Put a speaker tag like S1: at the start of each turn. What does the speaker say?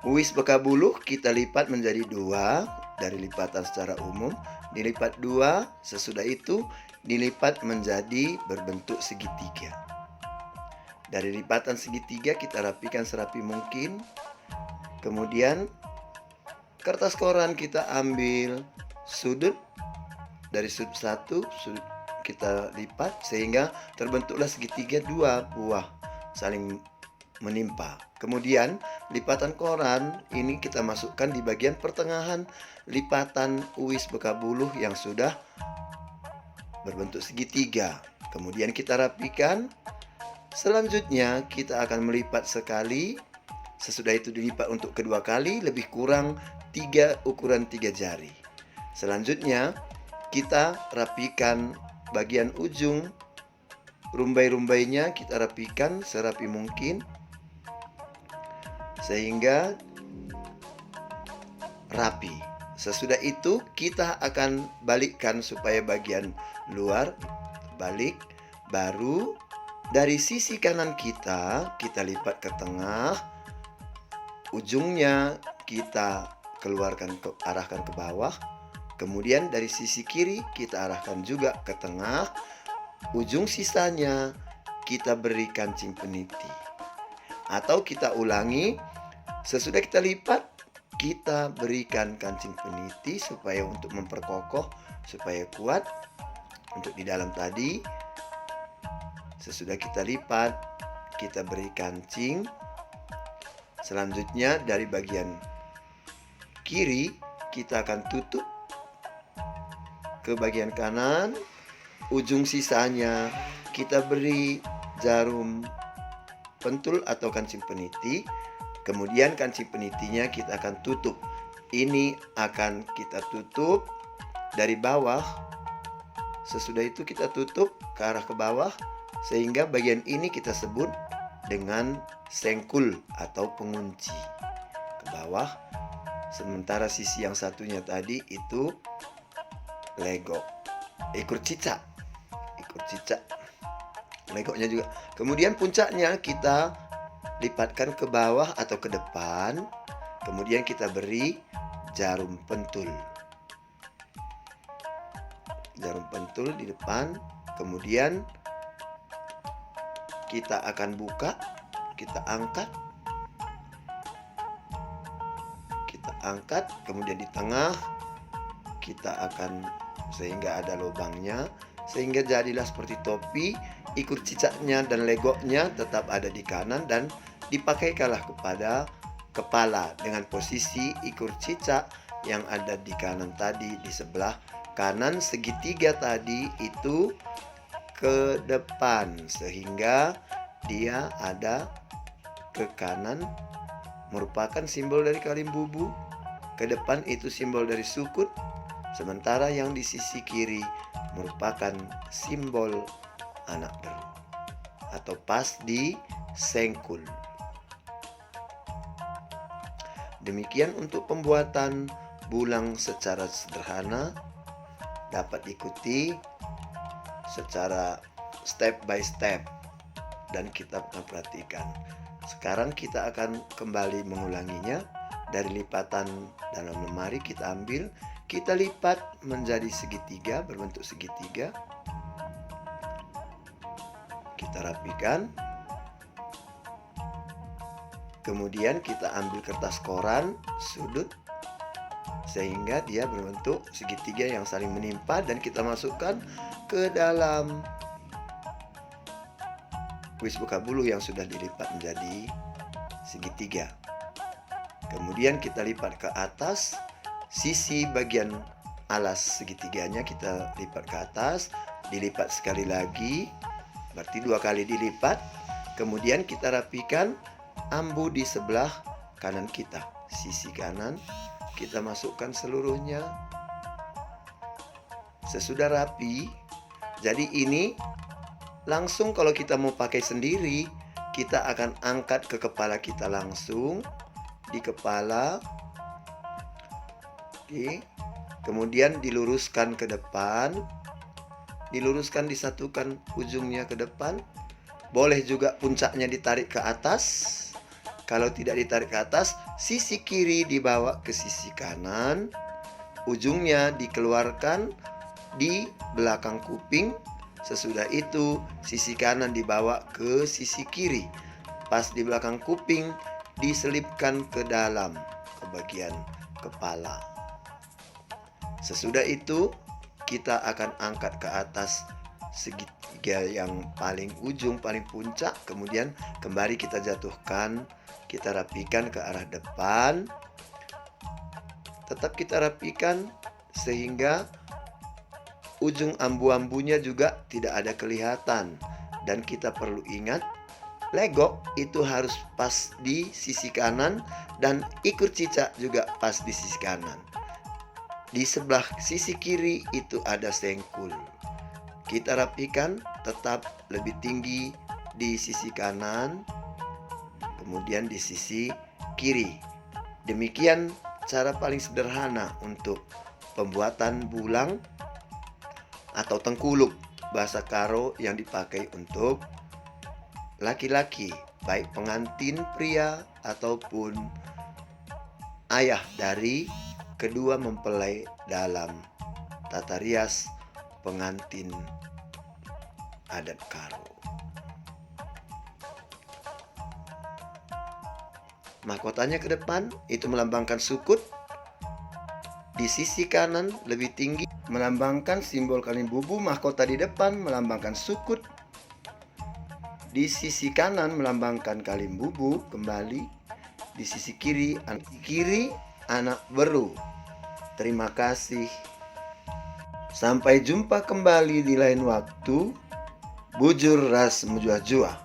S1: Uis beka buluh kita lipat menjadi 2 dari lipatan secara umum, dilipat 2, sesudah itu dilipat menjadi berbentuk segitiga. Dari lipatan segitiga kita rapikan serapi mungkin. Kemudian kertas koran kita ambil sudut, dari sudut 1 sudut kita lipat sehingga terbentuklah segitiga 2 buah saling menimpa. Kemudian lipatan koran ini kita masukkan di bagian pertengahan lipatan uis beka buluh yang sudah berbentuk segitiga. Kemudian kita rapikan. Selanjutnya kita akan melipat sekali. Sesudah itu dilipat untuk kedua kali, lebih kurang ukuran 3 jari. Selanjutnya kita rapikan bagian ujung, rumbai-rumbainya kita rapikan serapi mungkin sehingga rapi. Sesudah itu kita akan balikkan supaya bagian luar balik. Baru dari sisi kanan kita lipat ke tengah, ujungnya kita arahkan ke bawah. Kemudian dari sisi kiri kita arahkan juga ke tengah. Ujung sisanya kita beri kancing peniti. Atau kita ulangi, sesudah kita lipat, kita berikan kancing peniti supaya untuk memperkokoh, supaya kuat. Untuk di dalam tadi, sesudah kita lipat, kita beri kancing. Selanjutnya dari bagian kiri, kita akan tutup ke bagian kanan. Ujung sisanya kita beri jarum pentul atau kancing peniti. Kemudian kancing penitinya kita akan tutup. Ini akan kita tutup dari bawah. Sesudah itu kita tutup ke arah ke bawah sehingga bagian ini kita sebut dengan sengkul atau pengunci ke bawah. Sementara sisi yang satunya tadi itu legok, ekor cicak, legoknya juga. Kemudian puncaknya kita lipatkan ke bawah atau ke depan. Kemudian kita beri jarum pentul di depan. Kemudian kita akan buka, kita angkat, kemudian di tengah kita akan sehingga ada lubangnya, sehingga jadilah seperti topi. Ikut cicaknya dan legoknya tetap ada di kanan dan dipakaikanlah kepada kepala dengan posisi ikut cicak yang ada di kanan tadi, di sebelah kanan segitiga tadi itu ke depan sehingga dia ada ke kanan, merupakan simbol dari kalim bubu. Ke depan itu simbol dari sukut, sementara yang di sisi kiri merupakan simbol anak beru atau pas di sengkul. Demikian untuk pembuatan bulang secara sederhana, dapat diikuti secara step by step dan kita perhatikan. Sekarang kita akan kembali mengulanginya. Dari lipatan dalam lemari kita ambil, kita lipat menjadi segitiga, berbentuk segitiga. Kita rapikan. Kemudian kita ambil kertas koran sudut sehingga dia berbentuk segitiga yang saling menimpa dan kita masukkan ke dalam uis beka buluh yang sudah dilipat menjadi segitiga. Kemudian kita lipat ke atas, sisi bagian alas segitiganya kita lipat ke atas, dilipat sekali lagi, berarti 2 kali dilipat. Kemudian kita rapikan ambu di sebelah kanan kita, sisi kanan kita masukkan seluruhnya. Sesudah rapi, jadi ini langsung kalau kita mau pakai sendiri, kita akan angkat ke kepala kita langsung. Di kepala, oke. Kemudian diluruskan ke depan, diluruskan, disatukan ujungnya ke depan, Boleh juga puncaknya ditarik ke atas. Kalau tidak ditarik ke atas, sisi kiri dibawa ke sisi kanan, ujungnya dikeluarkan di belakang kuping. Sesudah itu sisi kanan dibawa ke sisi kiri. Pas di belakang kuping diselipkan ke dalam, ke bagian kepala. Sesudah itu kita akan angkat ke atas segitiga yang paling ujung, paling puncak. Kemudian kembali kita jatuhkan, kita rapikan ke arah depan. Tetap kita rapikan sehingga ujung ambu-ambunya juga tidak ada kelihatan. Dan kita perlu ingat, legok itu harus pas di sisi kanan dan ikur cicak juga pas di sisi kanan. Di sebelah sisi kiri itu ada sengkul. Kita rapikan tetap lebih tinggi di sisi kanan, kemudian di sisi kiri. Demikian cara paling sederhana untuk pembuatan bulang atau tengkuluk bahasa Karo yang dipakai untuk laki-laki, baik pengantin pria ataupun ayah dari kedua mempelai dalam tata rias pengantin adat Karo. Mahkotanya ke depan itu melambangkan sukut. Di sisi kanan lebih tinggi melambangkan simbol kalim bubu. Mahkota di depan melambangkan sukut. Di sisi kanan melambangkan kalim bubu kembali. Di sisi kiri anak beru. Terima kasih. Sampai jumpa kembali di lain waktu. Bujur ras mujua-jua.